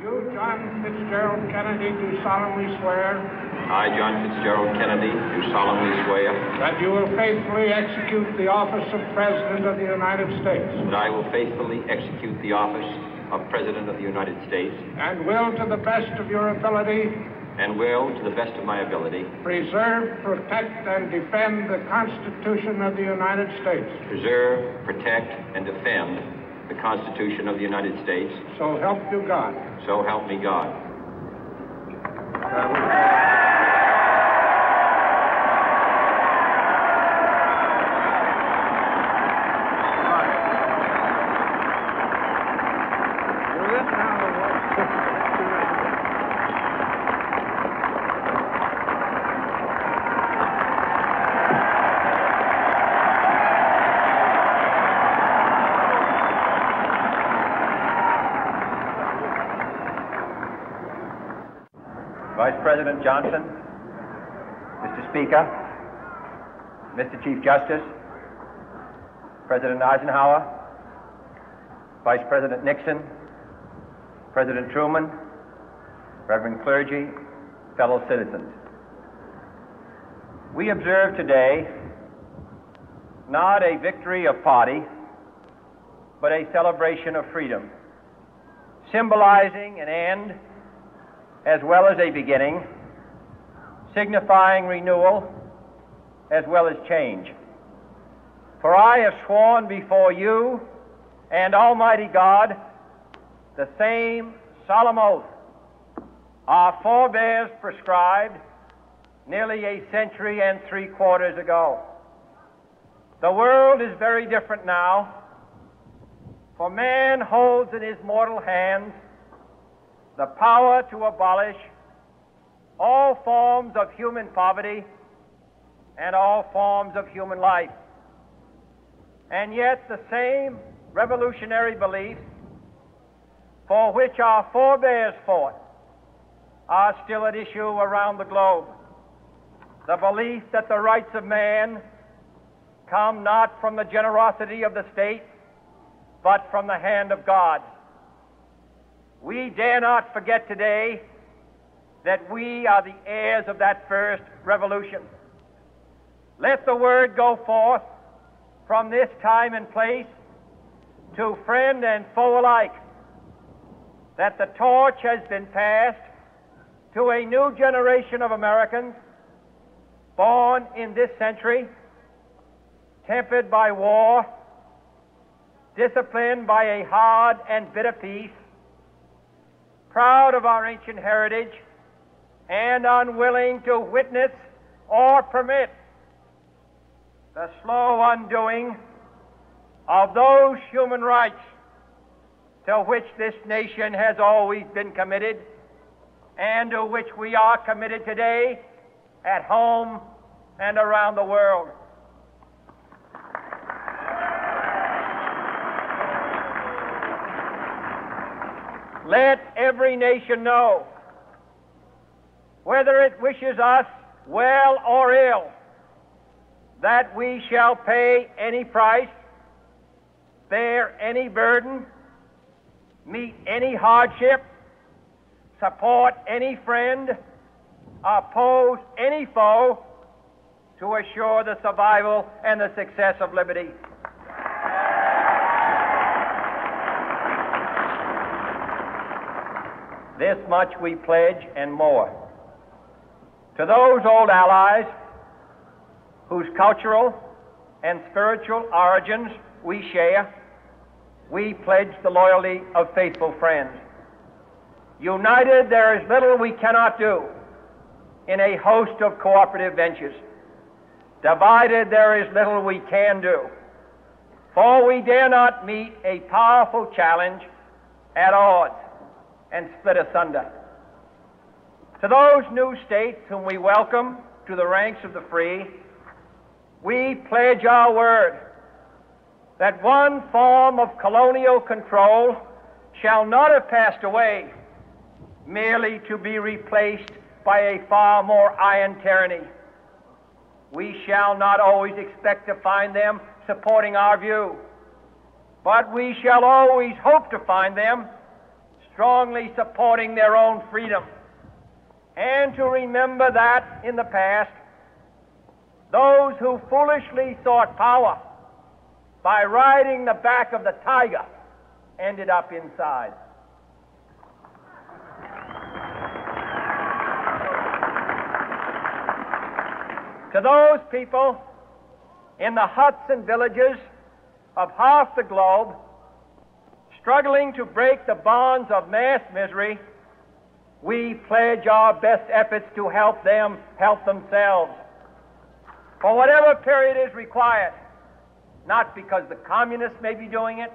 You, John Fitzgerald Kennedy, do solemnly swear. I, John Fitzgerald Kennedy, do solemnly swear. That you will faithfully execute the office of President of the United States. That I will faithfully execute the office of President of the United States. And will, to the best of your ability. And will, to the best of my ability. Preserve, protect, and defend the Constitution of the United States. Preserve, protect, and defend the Constitution of the United States. So help you God. So help me God. Vice President Johnson, Mr. Speaker, Mr. Chief Justice, President Eisenhower, Vice President Nixon, President Truman, Reverend clergy, fellow citizens. We observe today not a victory of party, but a celebration of freedom, symbolizing an end as well as a beginning, signifying renewal as well as change. For I have sworn before you and Almighty God the same solemn oath our forebears prescribed nearly a century and 3/4 ago. The world is very different now, for man holds in his mortal hands the power to abolish all forms of human poverty and all forms of human life. And yet the same revolutionary beliefs for which our forebears fought are still at issue around the globe. The belief that the rights of man come not from the generosity of the state, but from the hand of God. We dare not forget today that we are the heirs of that first revolution. Let the word go forth from this time and place to friend and foe alike that the torch has been passed to a new generation of Americans born in this century, tempered by war, disciplined by a hard and bitter peace, proud of our ancient heritage, and unwilling to witness or permit the slow undoing of those human rights to which this nation has always been committed and to which we are committed today at home and around the world. Let every nation know, whether it wishes us well or ill, that we shall pay any price, bear any burden, meet any hardship, support any friend, oppose any foe to assure the survival and the success of liberty. This much we pledge and more. To those old allies whose cultural and spiritual origins we share, we pledge the loyalty of faithful friends. United, there is little we cannot do in a host of cooperative ventures. Divided, there is little we can do, for we dare not meet a powerful challenge at odds and split asunder. To those new states whom we welcome to the ranks of the free, we pledge our word that one form of colonial control shall not have passed away merely to be replaced by a far more iron tyranny. We shall not always expect to find them supporting our view, but we shall always hope to find them strongly supporting their own freedom, and to remember that in the past, those who foolishly sought power by riding the back of the tiger ended up inside. To those people in the huts and villages of half the globe struggling to break the bonds of mass misery, we pledge our best efforts to help them help themselves for whatever period is required, not because the communists may be doing it,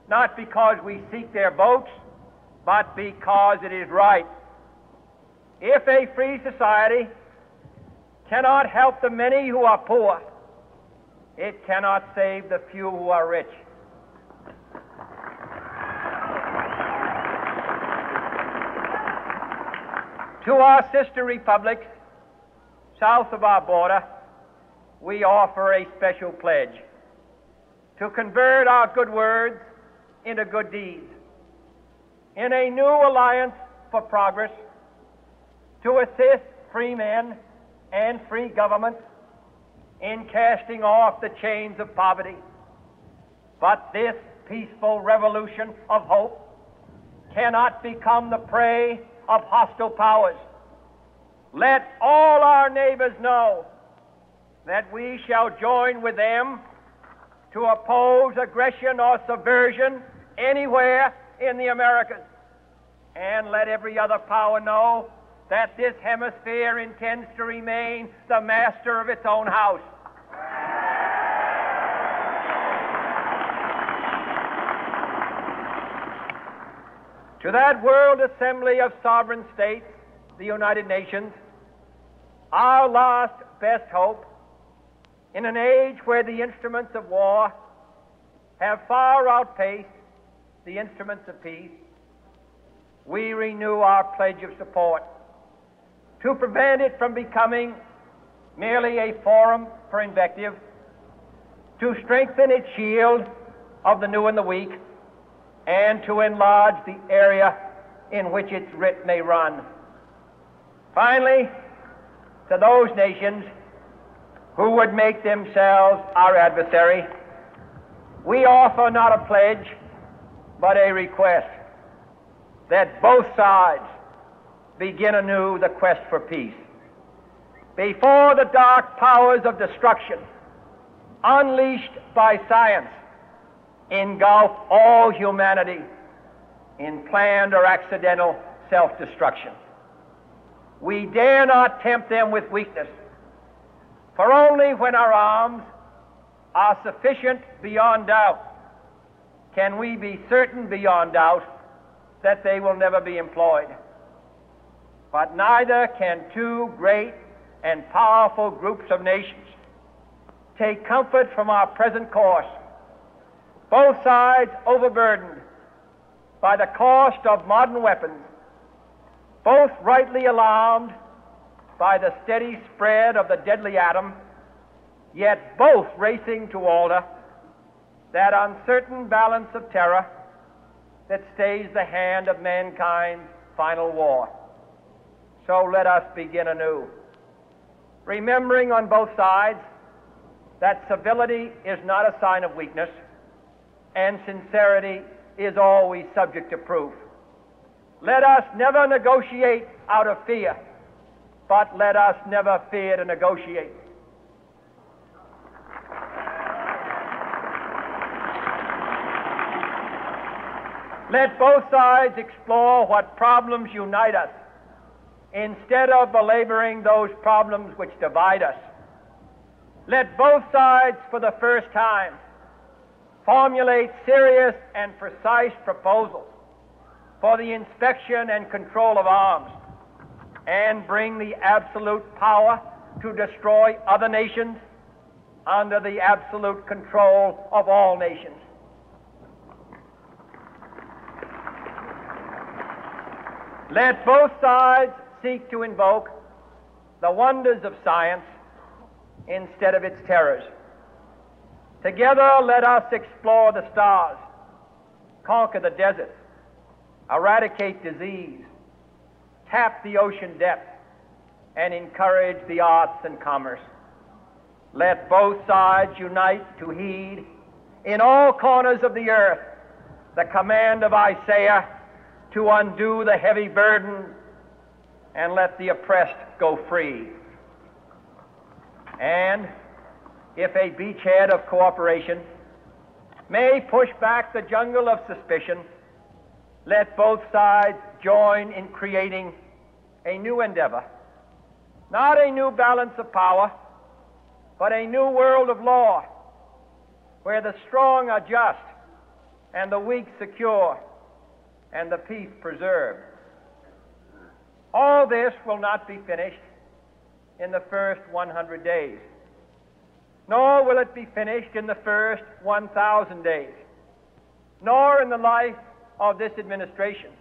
not because we seek their votes, but because it is right. If a free society cannot help the many who are poor, it cannot save the few who are rich. To our sister republics south of our border, we offer a special pledge to convert our good words into good deeds, in a new alliance for progress, to assist free men and free governments in casting off the chains of poverty. But this peaceful revolution of hope cannot become the prey of hostile powers. Let all our neighbors know that we shall join with them to oppose aggression or subversion anywhere in the Americas. And let every other power know that this hemisphere intends to remain the master of its own house. To that World Assembly of Sovereign States, the United Nations, our last best hope, in an age where the instruments of war have far outpaced the instruments of peace, we renew our pledge of support to prevent it from becoming merely a forum for invective, to strengthen its shield of the new and the weak, and to enlarge the area in which its writ may run. Finally, to those nations who would make themselves our adversary, we offer not a pledge, but a request that both sides begin anew the quest for peace. Before the dark powers of destruction, unleashed by science, engulf all humanity in planned or accidental self-destruction, we dare not tempt them with weakness, for only when our arms are sufficient beyond doubt can we be certain beyond doubt that they will never be employed. But neither can two great and powerful groups of nations take comfort from our present course, both sides overburdened by the cost of modern weapons, both rightly alarmed by the steady spread of the deadly atom, yet both racing to alter that uncertain balance of terror that stays the hand of mankind's final war. So let us begin anew, remembering on both sides that civility is not a sign of weakness, and sincerity is always subject to proof. Let us never negotiate out of fear, but let us never fear to negotiate. Let both sides explore what problems unite us, instead of belaboring those problems which divide us. Let both sides, for the first time, formulate serious and precise proposals for the inspection and control of arms, and bring the absolute power to destroy other nations under the absolute control of all nations. Let both sides seek to invoke the wonders of science instead of its terrors. Together, let us explore the stars, conquer the deserts, eradicate disease, tap the ocean depth, and encourage the arts and commerce. Let both sides unite to heed in all corners of the earth the command of Isaiah to undo the heavy burden and let the oppressed go free. And if a beachhead of cooperation may push back the jungle of suspicion, let both sides join in creating a new endeavor, not a new balance of power, but a new world of law, where the strong are just and the weak secure and the peace preserved. All this will not be finished in the first 100 days, nor will it be finished in the first 1,000 days, nor in the life of this administration,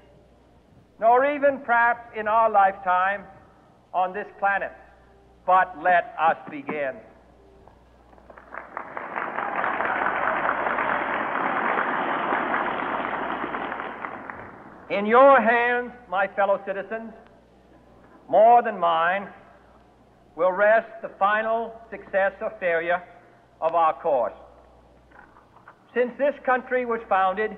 nor even perhaps in our lifetime on this planet. But let us begin. In your hands, my fellow citizens, more than mine, will rest the final success or failure of our course. Since this country was founded,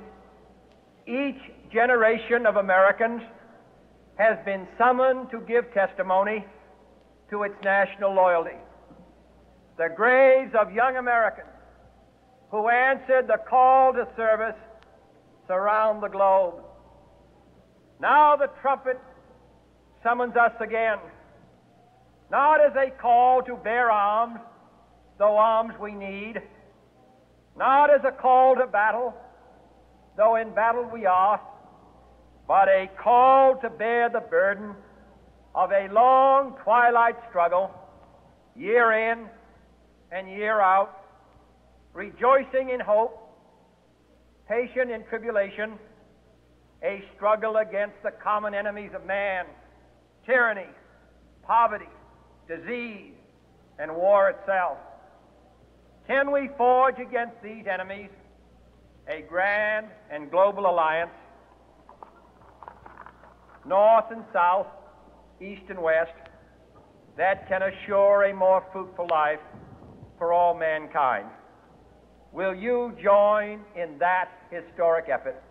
each generation of Americans has been summoned to give testimony to its national loyalty. The graves of young Americans who answered the call to service surround the globe. Now the trumpet summons us again, not as a call to bear arms, though arms we need, not as a call to battle, though in battle we are, but a call to bear the burden of a long twilight struggle, year in and year out, rejoicing in hope, patient in tribulation, a struggle against the common enemies of man, tyranny, poverty, disease, and war itself. Can we forge against these enemies a grand and global alliance, north and south, east and west, that can assure a more fruitful life for all mankind? Will you join in that historic effort?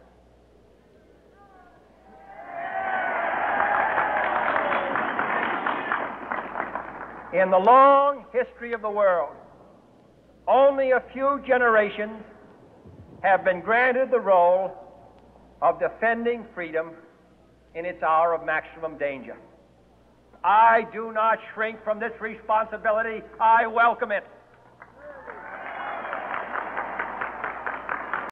In the long history of the world, only a few generations have been granted the role of defending freedom in its hour of maximum danger. I do not shrink from this responsibility. I welcome it.